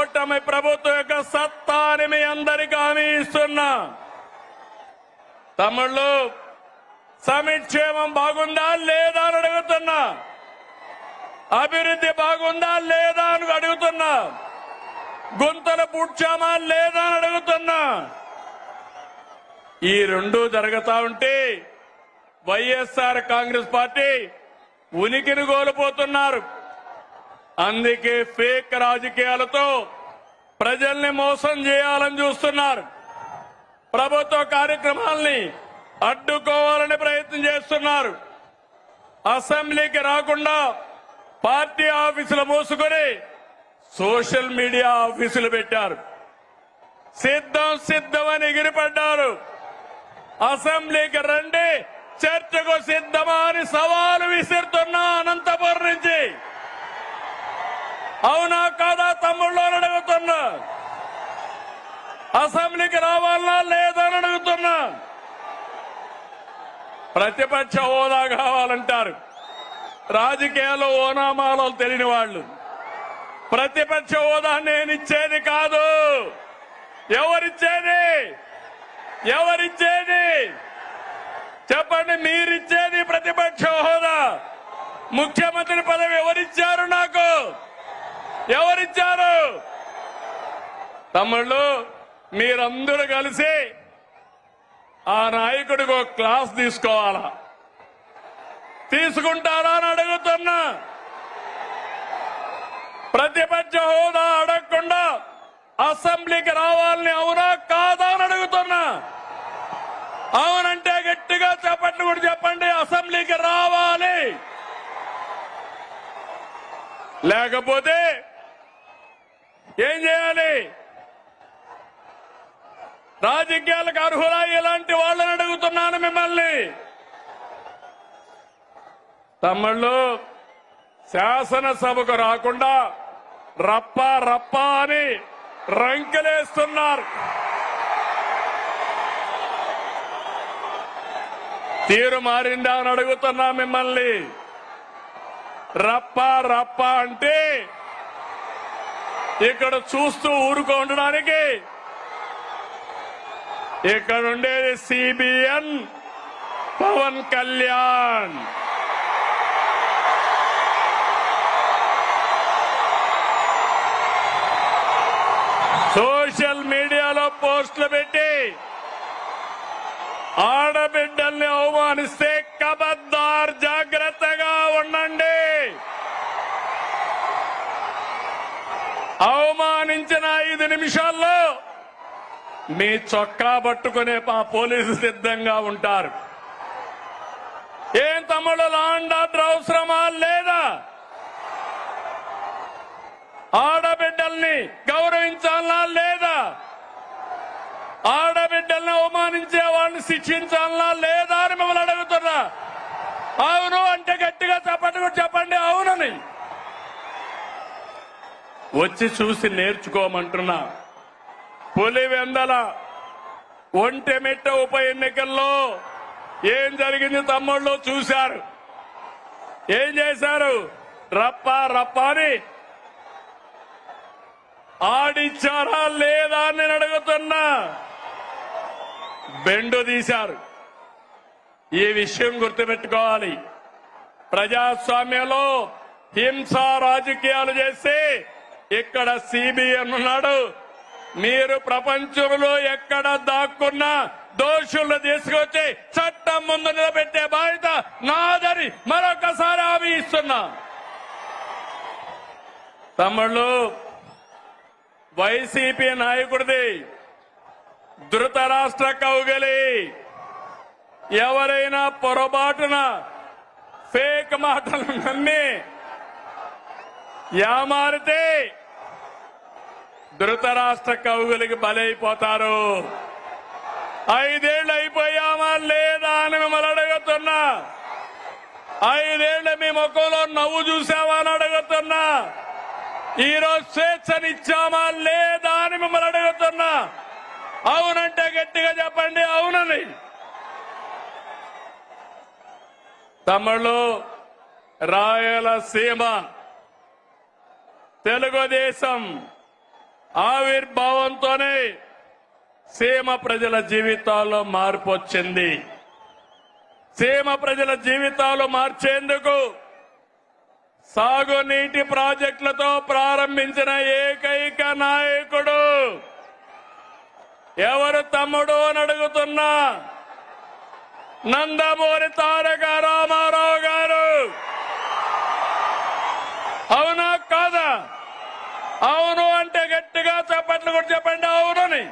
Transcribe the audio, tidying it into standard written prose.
కూటమి ప్రభుత్వం యొక్క సత్తాని మీ అందరికీ హామీ ఇస్తున్నా. తమ్ముళ్ళు, సంక్షేమం బాగుందా లేదా అని అడుగుతున్నా. అభివృద్ధి బాగుందా లేదా అని అడుగుతున్నా. గుంతలు పూడ్చామా లేదా అని అడుగుతున్నా. ఈ రెండు జరుగుతా ఉంటే వైఎస్ఆర్ కాంగ్రెస్ పార్టీ ఉనికిని కోల్పోతున్నారు. అందుకే ఫేక్ రాజకీయాలతో ప్రజల్ని మోసం చేయాలని చూస్తున్నారు. ప్రభుత్వ కార్యక్రమాల్ని అడ్డుకోవాలని ప్రయత్నం చేస్తున్నారు. అసెంబ్లీకి రాకుండా పార్టీ ఆఫీసులు మూసుకొని సోషల్ మీడియా ఆఫీసులు పెట్టారు. సిద్ధమని ఎగిరిపడ్డారు. అసెంబ్లీకి రండి, చర్చకు సిద్ధమా అని సవాలు విసిరుతున్నా అనంతపురం నుంచి. అవునా కాదా తమ్ముళ్ళు అని అడుగుతున్నా. అసెంబ్లీకి రావాలా లేదా అని అడుగుతున్నా. ప్రతిపక్ష హోదా కావాలంటారు. రాజకీయాల్లో ఓనామాలో తెలియని వాళ్ళు. ప్రతిపక్ష హోదా నేనిచ్చేది కాదు. ఎవరిచ్చేది? చెప్పండి. మీరిచ్చేది ప్రతిపక్ష హోదా. ముఖ్యమంత్రి పదవి ఎవరిచ్చారు? నాకు ఎవరిచ్చారు? తమ్ముళ్ళు, మీరందరూ కలిసి ఆ నాయకుడికి ఒక క్లాస్ తీసుకోవాలా? తీసుకుంటారా అని అడుగుతున్నా. ప్రతిపక్ష హోదా అడగకుండా అసెంబ్లీకి రావాలని అవునా కాదా అని అడుగుతున్నా. అవునంటే గట్టిగా చెప్పండి, కూడా చెప్పండి. అసెంబ్లీకి రావాలి. లేకపోతే ఏం చేయాలి? రాజకీయాలకు అర్హులా ఇలాంటి వాళ్ళని అడుగుతున్నాను మిమ్మల్ని. తమ్ముళ్ళు, శాసనసభకు రాకుండా రప్ప అని రంకెలేస్తున్నారు. తీరు మారిందా అని అడుగుతున్నా మిమ్మల్ని. రప్ప అంటే ఇక్కడ చూస్తూ ఊరుకో ఉండడానికి. ఇక్కడ ఉండేది సిబిఎన్ పవన్ కళ్యాణ్. సోషల్ మీడియాలో పోస్టులు పెట్టి ఆడబిడ్డల్ని అవమానిస్తే ఖబర్దార్, జాగ్రత్తగా ఉండండి. అవమానించిన 5 నిమిషాల్లో మీ చొక్కా పట్టుకునే మా పోలీసులు సిద్ధంగా ఉంటారు. ఏం తమ్ముడు, లా అండ్ ఆర్డర్ అవసరమా లేదా? ఆడబిడ్డల్ని గౌరవించాలా లేదా? ఆడబిడ్డల్ని అవమానించే వాళ్ళని శిక్షించాలా లేదా అని మిమ్మల్ని అడుగుతున్నా. అవును అంటే గట్టిగా చెప్పండి అవునని. వచ్చి చూసి నేర్చుకోమంటున్నా. పులివెందల ఒంటెమిట్ట ఉప ఎన్నికల్లో ఏం జరిగింది తమ్ముళ్ళు చూశారు. ఏం చేశారు? రప్ప అని ఆడిచ్చారా లేదా అని నేను అడుగుతున్నా. బెండు తీశారు. ఈ విషయం గుర్తుపెట్టుకోవాలి. ప్రజాస్వామ్యంలో హింసా రాజకీయాలు చేస్తే ఇక్కడ సిబిఎన్ ఉన్నాడు. మీరు ప్రపంచంలో ఎక్కడ దాక్కున్నా దోషులను తీసుకొచ్చి చట్టం ముందు నిలబెట్టే బాధ్యత నాదని మరొకసారి హామీ ఇస్తున్నా. తమ్ముళ్ళు, వైసీపీ నాయకుడిది ధృతరాష్ట్ర కౌగలి. ఎవరైనా పొరపాటున ఫేక్ మాటలు నమ్మి యామారితే ధృతరాష్ట్ర కౌగులికి బలైపోతారు. 5 ఏళ్లు అయిపోయామా లేదా అని మిమ్మల్ని అడుగుతున్నా. 5 ఏళ్లు మీ ముఖంలో నవ్వు చూసావా అని అడుగుతున్నా. ఈరోజు స్వేచ్ఛనిచ్చామా లేదా అని మిమ్మల్ని అడుగుతున్నా. అవునంటే గట్టిగా చెప్పండి అవునని. తమిళ రాయలసీమ తెలుగుదేశం ఆవిర్భావంతోనే సీమ ప్రజల జీవితాల్లో మార్పు వచ్చింది. సీమ ప్రజల జీవితాలు మార్చేందుకు సాగునీటి ప్రాజెక్టులతో ప్రారంభించిన ఏకైక నాయకుడు ఎవరు తమ్ముడు అని అడుగుతున్నా, నందమూరి తారక రామారావు గారు. అవునా కాదా? అవును అంటే గట్టిగా చప్పట్లు కూడా చెప్పండి అవునని.